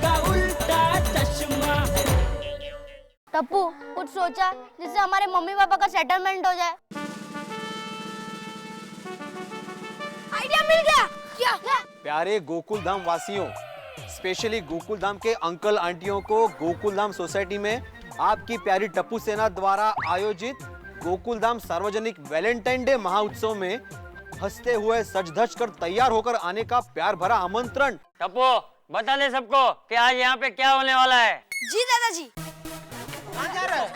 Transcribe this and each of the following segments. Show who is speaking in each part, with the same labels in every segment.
Speaker 1: का उल्टा चश्मा।
Speaker 2: टप्पू कुछ सोचा जिससे हमारे मम्मी पापा का सेटलमेंट हो जाए? आइडिया मिल गया। क्या?
Speaker 3: प्यारे गोकुलधाम वासियों, स्पेशली गोकुलधाम के अंकल आंटियों को गोकुलधाम सोसाइटी में आपकी प्यारी टप्पू सेना द्वारा आयोजित गोकुलधाम सार्वजनिक वैलेंटाइन डे महाउत्सव में हंसते हुए सज धज कर तैयार होकर आने का प्यार भरा आमंत्रण।
Speaker 4: टप्पू बता दे सबको कि आज यहाँ पे क्या होने वाला है।
Speaker 2: जी दादाजी।
Speaker 1: कहाँ जा रहा है?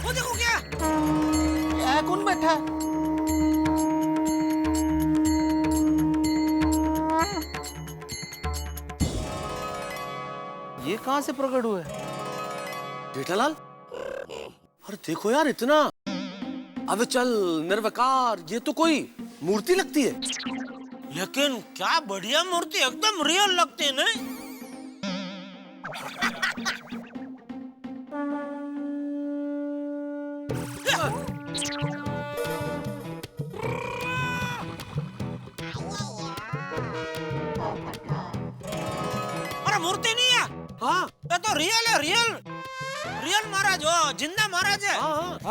Speaker 1: वो देखो क्या कौन बैठा है?
Speaker 5: ये कहाँ से प्रकट हुए? जेठालाल, अरे देखो यार इतना। अबे चल निर्विकार, ये तो कोई मूर्ति लगती है।
Speaker 1: लेकिन क्या बढ़िया मूर्ति, एकदम रियल लगती है नहीं? अरे मूर्ति नहीं है।
Speaker 5: हाँ
Speaker 1: ये तो रियल है, रियल रियल महाराज हो, जिंदा महाराज है।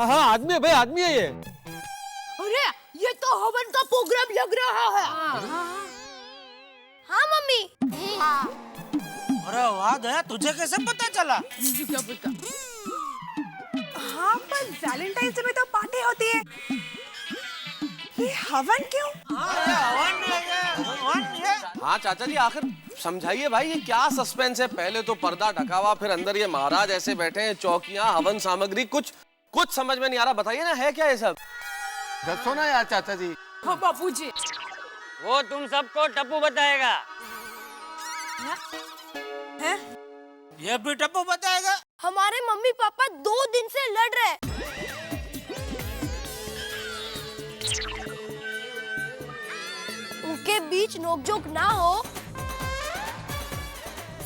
Speaker 3: हाँ आदमी है भाई, आदमी है ये।
Speaker 2: अरे ये तो हवन का प्रोग्राम लग रहा है। हाँ मम्मी।
Speaker 1: अरे वाह दया, तुझे कैसे पता चला?
Speaker 2: मुझे क्या पता।
Speaker 6: हाँ पर वैलेंटाइन डे में तो पार्टी होती है, ये हवन क्यों?
Speaker 5: हाँ चाचा जी, आखिर समझाइए भाई, ये क्या सस्पेंस है? पहले तो पर्दा ढका हुआ, फिर अंदर ये महाराज ऐसे बैठे हैं, चौकियां, हवन सामग्री, कुछ समझ में नहीं आ रहा। बताइए ना, है क्या ये सब?
Speaker 7: दसो ना यार चाचा जी।
Speaker 6: हाँ बापूजी।
Speaker 4: वो तुम सबको टप्पू बताएगा।
Speaker 6: है?
Speaker 1: ये भी टप्पू बताएगा।
Speaker 2: हमारे मम्मी पापा 2 दिन से लड़ रहे हैं। उनके बीच नोकझोंक ना हो,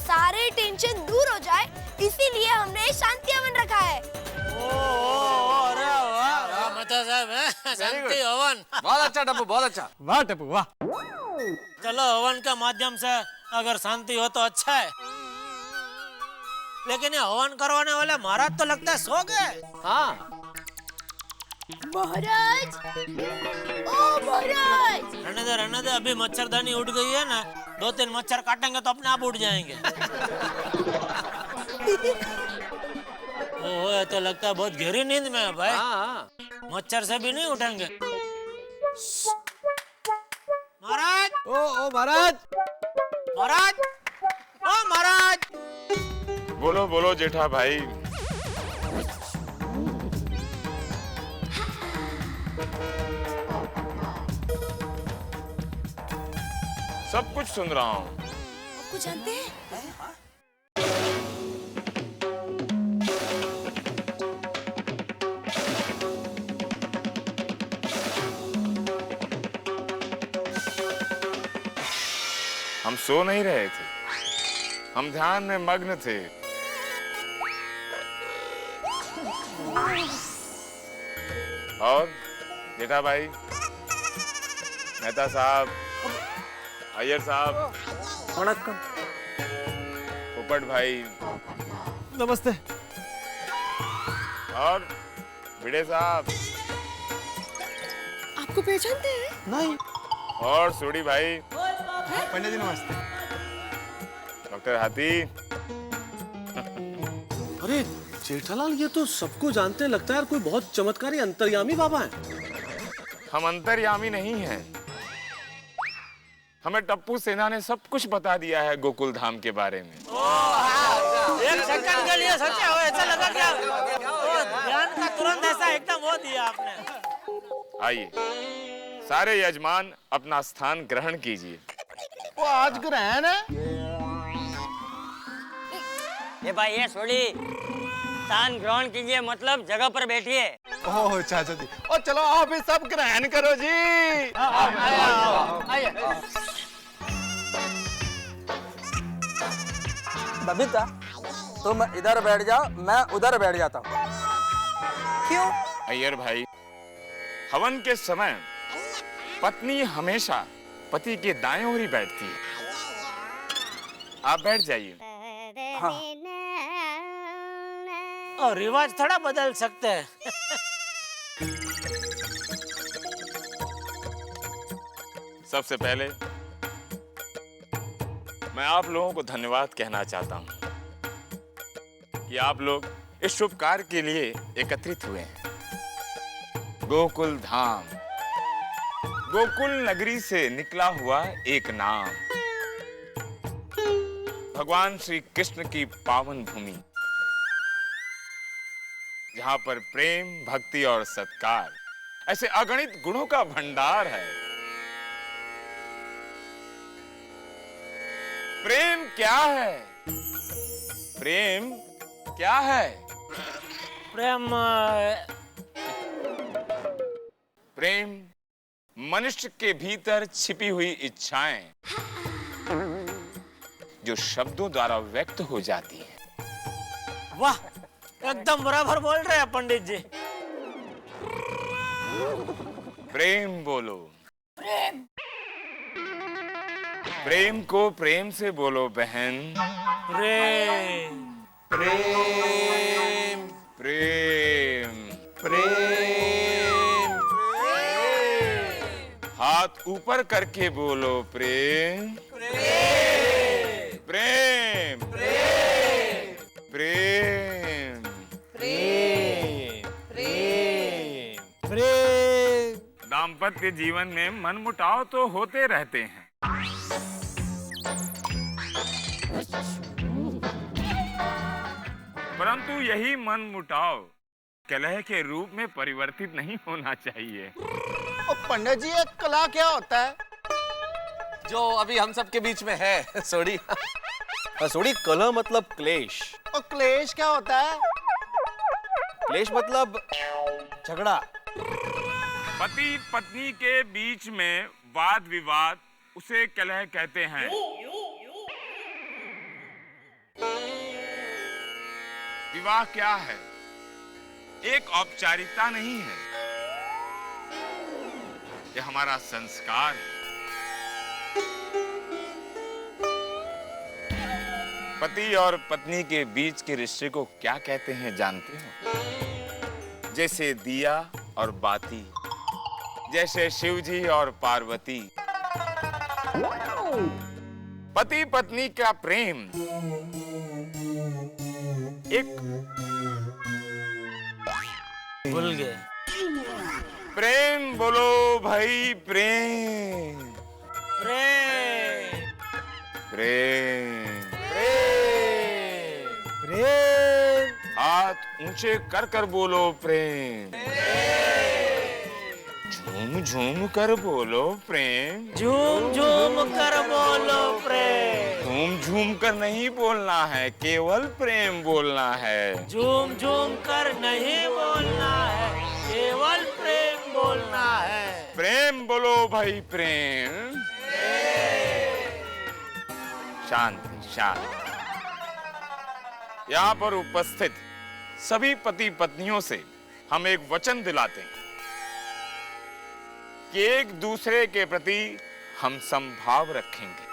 Speaker 2: सारे टेंशन दूर हो जाए, इसीलिए हमने शांति हवन रखा है।
Speaker 1: अरे वाह मता साहब है, शांति हवन।
Speaker 5: बहुत अच्छा टप्पू, बहुत अच्छा।
Speaker 3: वाह टप्पू वाह।
Speaker 1: चलो हवन के माध्यम से अगर शांति हो तो अच्छा है, लेकिन ये हवन करवाने वाले महाराज तो लगता है सो गए।
Speaker 5: हाँ
Speaker 2: महाराज, ओ महाराज।
Speaker 1: रहने दे, अभी मच्छरदानी उड़ गई है ना, 2-3 मच्छर काटेंगे तो अपने आप उड़ जाएंगे। ओह, ये तो लगता है बहुत गहरी नींद में है भाई।
Speaker 5: हाँ।
Speaker 1: मच्छर से भी नहीं उठेंगे। महाराज,
Speaker 3: ओ महाराज,
Speaker 1: महाराज, ओ महाराज।
Speaker 7: बोलो बोलो जेठा भाई। सब कुछ सुन रहा हूँ।
Speaker 6: आपको जानते हैं?
Speaker 7: हम सो नहीं रहे थे, हम ध्यान में मग्न थे। और जेठा भाई, मेहता साहब, अय्यर साहब,
Speaker 5: वणक्कम।
Speaker 7: पोपट भाई,
Speaker 3: नमस्ते।
Speaker 7: और भिड़े साहब,
Speaker 6: आपको पहचानते हैं?
Speaker 3: नहीं।
Speaker 7: और सूड़ी भाई,
Speaker 3: पंडित जी नमस्ते।
Speaker 7: डॉक्टर हाथी।
Speaker 5: अरे जेठालाल, ये तो सबको जानते हैं, लगता है यार कोई बहुत चमत्कारी अंतर्यामी बाबा है।
Speaker 7: हम अंतर्यामी नहीं हैं, हमें टप्पू सेना ने सब कुछ बता दिया है गोकुल धाम के बारे में।
Speaker 1: एक सेकंड के लिए सोचा हो, ऐसा लगा क्या ध्यान का तुरंत ऐसा एकदम वो दिया आपने।
Speaker 7: आइए सारे यजमान अपना स्थान ग्रहण कीजिए।
Speaker 3: वो आज ग्रहण है।
Speaker 4: ये भाई ये छोड़ी, स्थान ग्रहण कीजिए मतलब जगह पर बैठिए।
Speaker 7: ओह चाचा जी, और चलो आप भी सब ग्रहण करो जी।
Speaker 8: बबीता, तुम इधर बैठ जाओ, मैं उधर बैठ जाता हूँ।
Speaker 6: क्यों?
Speaker 7: अय्यर भाई, हवन के समय पत्नी हमेशा पति के दाएं ओर ही बैठती है। आप बैठ जाइए।
Speaker 8: हाँ।
Speaker 1: और रिवाज थोड़ा बदल सकते हैं।
Speaker 7: सबसे पहले मैं आप लोगों को धन्यवाद कहना चाहता हूं कि आप लोग इस शुभ कार्य के लिए एकत्रित हुए हैं। गोकुल धाम, गोकुल नगरी से निकला हुआ एक नाम, भगवान श्री कृष्ण की पावन भूमि, जहां पर प्रेम, भक्ति और सत्कार ऐसे अगणित गुणों का भंडार है। प्रेम क्या है? प्रेम क्या है?
Speaker 1: प्रेम
Speaker 7: प्रेम मनुष्य के भीतर छिपी हुई इच्छाएं जो शब्दों द्वारा व्यक्त हो जाती हैं।
Speaker 1: वाह, एकदम बराबर बोल रहे हैं पंडित जी।
Speaker 7: प्रेम बोलो। प्रेम को प्रेम से बोलो बहन।
Speaker 1: प्रेम
Speaker 7: प्रेम प्रेम प्रेम। हाथ ऊपर करके बोलो प्रेम प्रेम प्रेम प्रेम
Speaker 1: प्रेम।
Speaker 7: दाम्पत्य जीवन में मनमुटाव तो होते रहते हैं, परंतु यही मनमुटाव कलह के रूप में परिवर्तित नहीं होना चाहिए।
Speaker 8: पंडित जी, एक कला क्या होता है?
Speaker 5: जो अभी हम सब के बीच में है, सोडी।
Speaker 3: सोडी, कलह मतलब क्लेश।
Speaker 8: और क्लेश क्या होता है?
Speaker 3: क्लेश मतलब झगड़ा।
Speaker 7: पति पत्नी के बीच में वाद विवाद उसे कलह कहते हैं। विवाह क्या है? एक औपचारिकता नहीं है, यह हमारा संस्कार है। पति और पत्नी के बीच के रिश्ते को क्या कहते हैं जानते हो? जैसे दिया और बाती, जैसे शिवजी और पार्वती। पति पत्नी का प्रेम एक
Speaker 1: भूल गए।
Speaker 7: प्रेम बोलो भाई, प्रेम
Speaker 1: प्रेम
Speaker 7: प्रेम
Speaker 1: प्रेम।
Speaker 7: हाथ ऊंचे कर कर बोलो प्रेम। झूम झूम कर बोलो प्रेम।
Speaker 1: झूम झूम कर बोलो प्रेम।
Speaker 7: झूम झूम कर नहीं बोलना है, केवल प्रेम बोलना है।
Speaker 1: झूम झूम कर नहीं बोलना है, केवल प्रेम बोलना है।
Speaker 7: प्रेम बोलो भाई, प्रेम। शांति शांति। यहाँ पर उपस्थित सभी पति पत्नियों से हम एक वचन दिलाते हैं कि एक दूसरे के प्रति हम समभाव रखेंगे,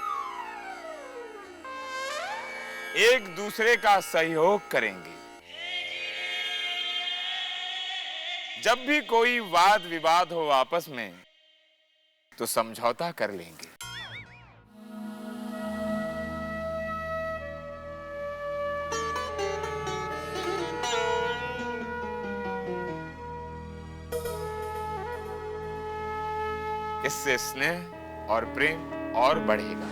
Speaker 7: एक दूसरे का सहयोग करेंगे। जब भी कोई वाद विवाद हो आपस में तो समझौता कर लेंगे। इससे स्नेह और प्रेम और बढ़ेगा।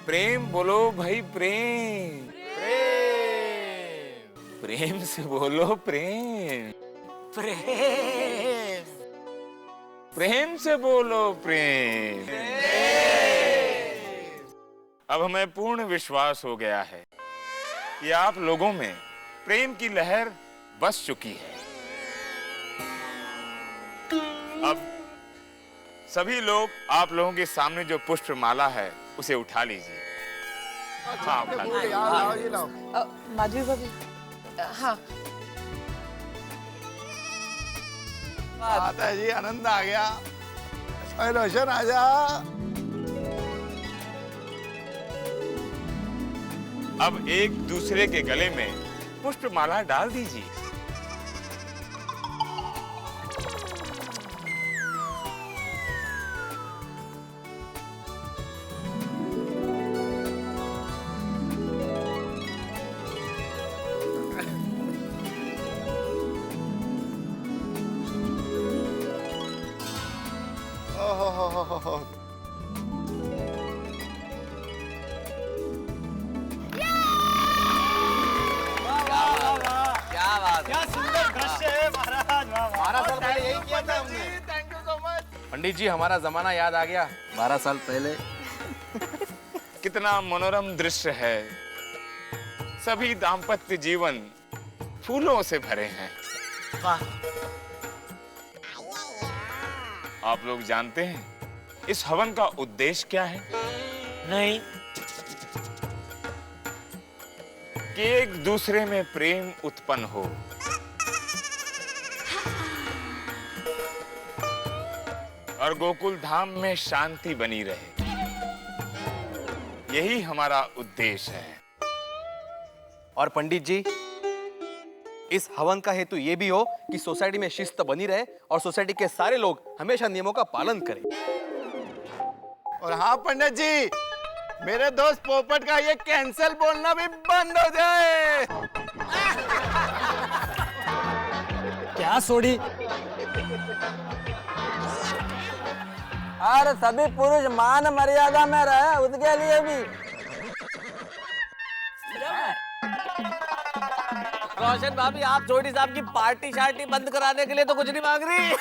Speaker 7: प्रेम बोलो भाई, प्रेम प्रेम। प्रेम से बोलो प्रेम।
Speaker 1: प्रेम
Speaker 7: प्रेम से बोलो प्रेम। अब हमें पूर्ण विश्वास हो गया है कि आप लोगों में प्रेम की लहर बस चुकी है। अब सभी लोग आप लोगों के सामने जो पुष्पमाला है उसे उठा लीजिए। हाँ, उठा लीजिए।
Speaker 6: माधवी भाभी, हाँ
Speaker 9: आता जी, आनंद आ गया। रोशन आजा।
Speaker 7: अब एक दूसरे के गले में पुष्पमाला डाल दीजिए।
Speaker 9: ओहो,
Speaker 5: क्या बात है।
Speaker 1: सुंदर दृश्य है महाराज।
Speaker 3: 12 साल पहले यही किया था हमने।
Speaker 9: Thank you so much.
Speaker 8: Pandit ji, हमारा जमाना याद आ गया। 12 साल पहले।
Speaker 7: कितना मनोरम दृश्य है। सभी दाम्पत्य जीवन फूलों से भरे हैं। आप लोग जानते हैं इस हवन का उद्देश्य क्या है?
Speaker 1: नहीं।
Speaker 7: कि एक दूसरे में प्रेम उत्पन्न हो। और गोकुल धाम में शांति बनी रहे। यही हमारा उद्देश्य है।
Speaker 3: और पंडित जी, इस हवन का हेतु ये भी हो कि सोसाइटी में शिस्त बनी रहे और सोसाइटी के सारे लोग हमेशा नियमों का पालन करें।
Speaker 9: और हाँ पंडित जी, मेरे दोस्त पोपट का ये कैंसल बोलना भी बंद हो जाए।
Speaker 1: क्या सोडी?
Speaker 8: और सभी पुरुष मान मर्यादा में रहे, उसके लिए भी।
Speaker 5: रोशन भाभी, आप छोटी साहब की पार्टी शार्टी बंद कराने के लिए तो कुछ नहीं मांग रही।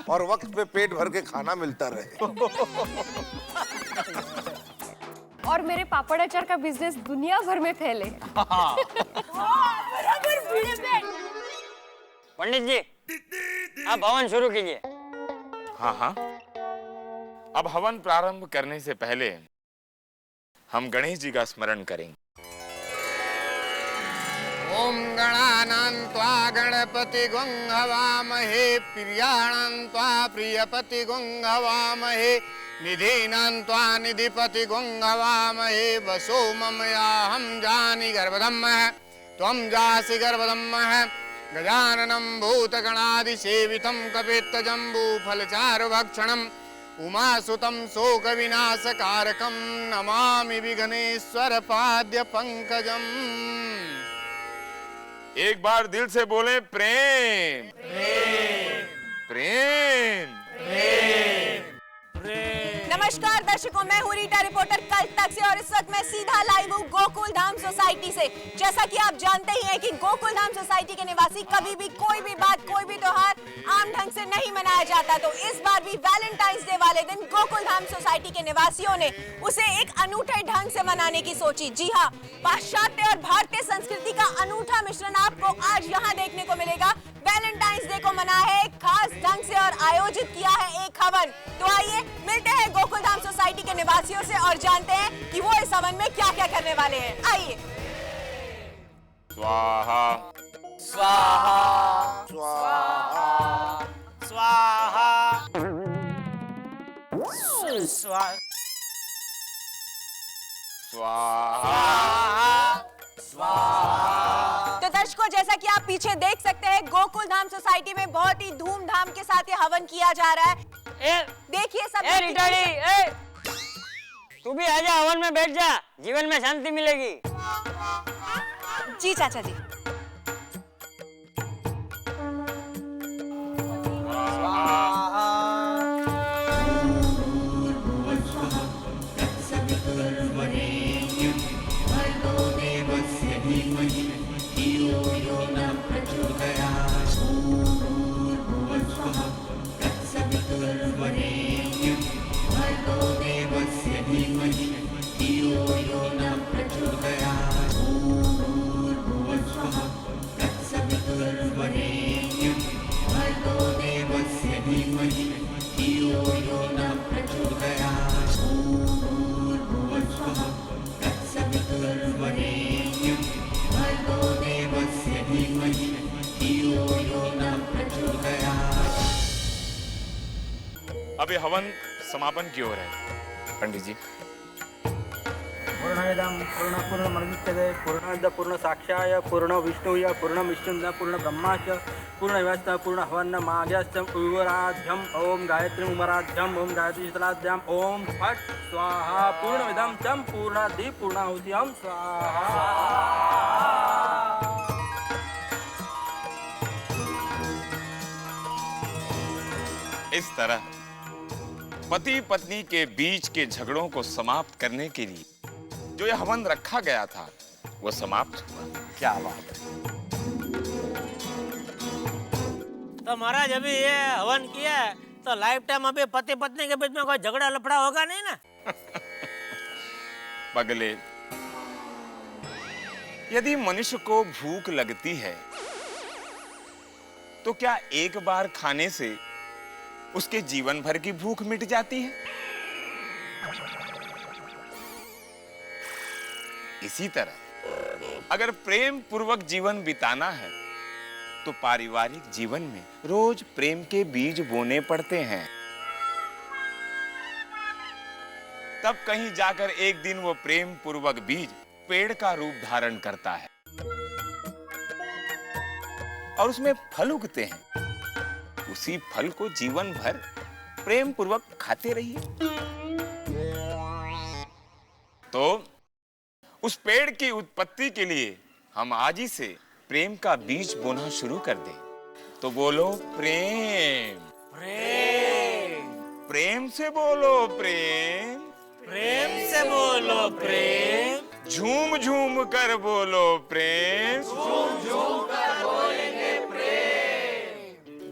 Speaker 9: और वक्त पे पेट भर के खाना मिलता रहे।
Speaker 2: और मेरे पापड़ अचार का बिजनेस दुनिया भर में फैले। बराबर भिड़े पे।
Speaker 4: पंडित जी, आप हवन शुरू कीजिए।
Speaker 7: हाँ हाँ। अब हवन प्रारंभ करने से पहले हम गणेश जी का स्मरण करेंगे।
Speaker 9: ओम गणानां त्वा गणपति गुं हवामहे, प्रियाणां त्वा प्रियपति गुं हवामहे, निधीनां त्वा निधिपति गुं हवामहे। वसो मम याहं जानि गर्भधम्मः, त्वं जासि गर्भधम्मः। गजाननं भूतगणादिसेवितं कपित्तजम्बूफलचारुभक्षणम् उमासुतं शोकविनाशकारकं नमामि विघ्नेश्वर पाद्य पंकजम्।
Speaker 7: एक बार दिल से बोले प्रेम प्रेम प्रेम प्रेम।
Speaker 6: नमस्कार दर्शकों, मैं हूँ रीटा रिपोर्टर कल तक से और इस वक्त मैं सीधा लाइव हूँ गोकुल धाम सोसाइटी से। जैसा कि आप जानते ही हैं कि गोकुल धाम सोसाइटी के निवासी कभी भी कोई भी बात, कोई भी त्योहार आम ढंग से नहीं मनाया जाता। तो इस बार भी वैलेंटाइंस डे वाले दिन गोकुल धाम सोसाइटी के निवासियों ने उसे एक अनूठे ढंग से मनाने की सोची। जी हाँ, पाश्चात्य और भारतीय संस्कृति का अनूठा मिश्रण आपको आज यहाँ देखने को मिलेगा। वैलेंटाइंस डे को मनाया है एक खास ढंग से और आयोजित किया है एक हवन। तो आइए मिलते हैं गोकुल धाम सोसाइटी के निवासियों से और जानते हैं कि वो इस हवन में क्या क्या करने वाले हैं। आइए।
Speaker 7: स्वाहा
Speaker 5: स्वाहा
Speaker 9: स्वाहा
Speaker 1: स्वाहा स्वाहा
Speaker 7: स्वाहा।
Speaker 6: तो दर्शकों, जैसा कि आप पीछे देख सकते हैं गोकुल धाम सोसाइटी में बहुत ही धूमधाम के साथ ये हवन किया जा रहा है। देखिए सब
Speaker 4: तू भी आजा, हवन में बैठ जा, जीवन में शांति मिलेगी।
Speaker 6: जी चाचा जी।
Speaker 7: हवन समापन की ओर है। पंडित जी।
Speaker 8: पूर्णमिदं पूर्णपूर्णमनुष्यते पूर्णमिदं पूर्णसाक्षाय पूर्णविष्णुय पूर्णविष्णुना पूर्णब्रह्माच पूर्णव्यवस्था पूर्णहवनमाज्ञश्च उवराध्यम ओम गायत्री उमराध्यम ओम गायत्री शीतलाध्याम ओम फट स्वाहा पूर्णमिदं चं पूर्णादि पूर्णाहुतिं स्वाहा।
Speaker 7: इस तरह पति पत्नी के बीच के झगड़ों को समाप्त करने के लिए जो यह हवन रखा गया था वो समाप्त हुआ।
Speaker 3: क्या बात है।
Speaker 1: तो महाराज अभी ये हवन किया है तो लाइफ टाइम अभी पति पत्नी के बीच में कोई झगड़ा लफड़ा होगा नहीं ना?
Speaker 7: पगले, यदि मनुष्य को भूख लगती है तो क्या एक बार खाने से उसके जीवन भर की भूख मिट जाती है? इसी तरह अगर प्रेम पूर्वक जीवन बिताना है तो पारिवारिक जीवन में रोज प्रेम के बीज बोने पड़ते हैं। तब कहीं जाकर एक दिन वो प्रेम पूर्वक बीज पेड़ का रूप धारण करता है और उसमें फल उगते हैं। उसी फल को जीवन भर प्रेम पूर्वक खाते रहिए। तो उस पेड़ की उत्पत्ति के लिए हम आज ही से प्रेम का बीज बोना शुरू कर दें। तो बोलो प्रेम।
Speaker 1: प्रेम।
Speaker 7: प्रेम से बोलो प्रेम।
Speaker 1: प्रेम से बोलो प्रेम।
Speaker 7: झूम झूम कर बोलो प्रेम।
Speaker 1: झूम झूम कर बोलेंगे प्रेम।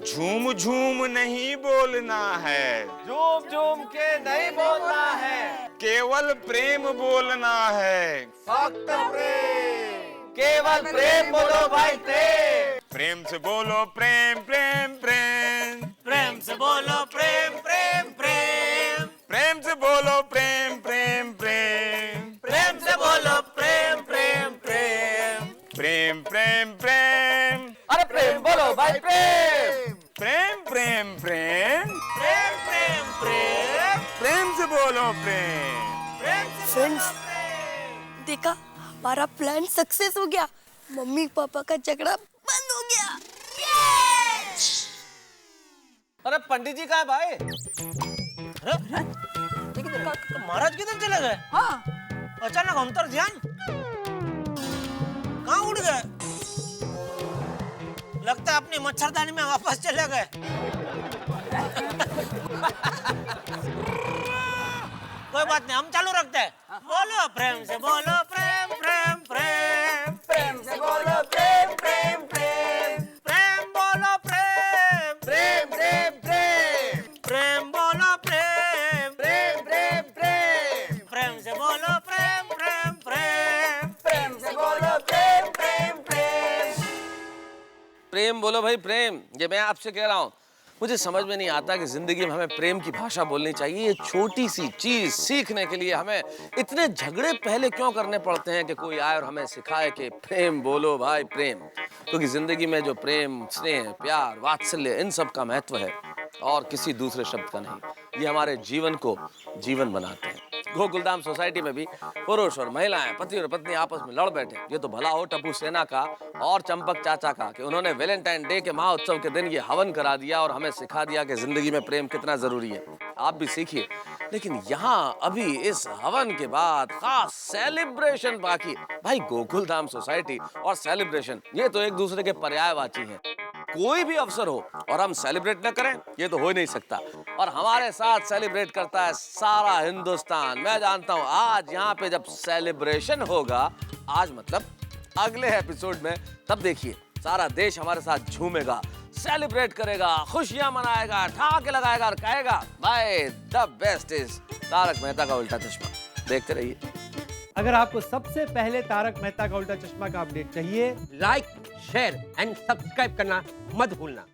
Speaker 7: झूम झूम नहीं बोलना है,
Speaker 5: झूम झूम के नहीं बोलना है,
Speaker 7: केवल प्रेम बोलना है।
Speaker 5: फक्त प्रेम, केवल प्रेम बोलो भाई प्रेम।
Speaker 7: प्रेम से बोलो प्रेम प्रेम प्रेम।
Speaker 1: प्रेम से बोलो प्रेम प्रेम प्रेम।
Speaker 7: प्रेम से बोलो प्रेम प्रेम प्रेम।
Speaker 1: प्रेम से बोलो प्रेम प्रेम प्रेम।
Speaker 7: प्रेम प्रेम प्रेम।
Speaker 5: अरे प्रेम बोलो भाई प्रेम।
Speaker 7: प्रेम प्रेम प्रेम।
Speaker 1: प्रेम प्रेम प्रेम।
Speaker 7: प्रेम से बोलो प्रेम।
Speaker 1: प्रेम से
Speaker 2: फ्रेंड्स, देखा हमारा प्लान सक्सेस हो गया। मम्मी पापा का झगड़ा बंद हो गया।
Speaker 5: अरे पंडित जी कहाँ है भाई?
Speaker 1: महाराज किधर चले गए? हाँ। अचानक अंतर ध्यान कहाँ उड़ गए? लगता है अपनी मच्छरदानी में वापस चले गए। कोई बात नहीं, हम चालू रखते हैं। बोलो प्रेम से बोलो प्रेम प्रेम प्रेम।
Speaker 5: प्रेम से बोलो प्रेम प्रेम प्रेम।
Speaker 1: प्रेम बोलो प्रेम।
Speaker 5: प्रेम प्रेम प्रेम।
Speaker 1: प्रेम बोलो प्रेम।
Speaker 5: प्रेम प्रेम प्रेम।
Speaker 1: प्रेम से बोलो प्रेम प्रेम प्रेम।
Speaker 5: प्रेम से बोलो प्रेम प्रेम प्रेम। प्रेम बोलो भाई प्रेम। ये मैं आपसे कह रहा हूँ, मुझे समझ में नहीं आता कि जिंदगी में हमें प्रेम की भाषा बोलनी चाहिए। ये छोटी सी चीज सीखने के लिए हमें इतने झगड़े पहले क्यों करने पड़ते हैं कि कोई आए और हमें सिखाए कि प्रेम बोलो भाई प्रेम। क्योंकि जिंदगी में जो प्रेम, स्नेह, प्यार, वात्सल्य, इन सब का महत्व है और किसी दूसरे शब्द का नहीं। ये हमारे जीवन को जीवन बनाते हैं। गोकुलधाम सोसाइटी में भी पुरुष और महिलाएं, पति और पत्नी आपस में लड़ बैठे। ये तो भला हो टप्पू सेना का और चंपक चाचा का कि उन्होंने वैलेंटाइन डे के महाउत्सव के दिन ये हवन करा दिया और हमें सिखा दिया कि जिंदगी में प्रेम कितना जरूरी है। आप भी सीखिए। लेकिन यहाँ अभी इस हवन के बाद खास सेलिब्रेशन बाकी। भाई गोकुलधाम सोसाइटी और सेलिब्रेशन ये तो एक दूसरे के पर्यायवाची हैं। कोई भी अवसर हो और हम सेलिब्रेट न करें ये तो हो ही नहीं सकता। और हमारे साथ सेलिब्रेट करता है सारा हिंदुस्तान। मैं जानता हूं आज यहाँ पे जब सेलिब्रेशन होगा, आज मतलब अगले एपिसोड में, तब देखिए सारा देश हमारे साथ झूमेगा, सेलिब्रेट करेगा, खुशियां मनाएगा, ठहाके लगाएगा और कहेगा भाई the best is Taarak Mehta Ka Ooltah चश्मा। देखते रहिए।
Speaker 10: अगर आपको सबसे पहले तारक मेहता का उल्टा चश्मा का अपडेट चाहिए,
Speaker 11: लाइक, शेयर एंड सब्सक्राइब करना मत भूलना।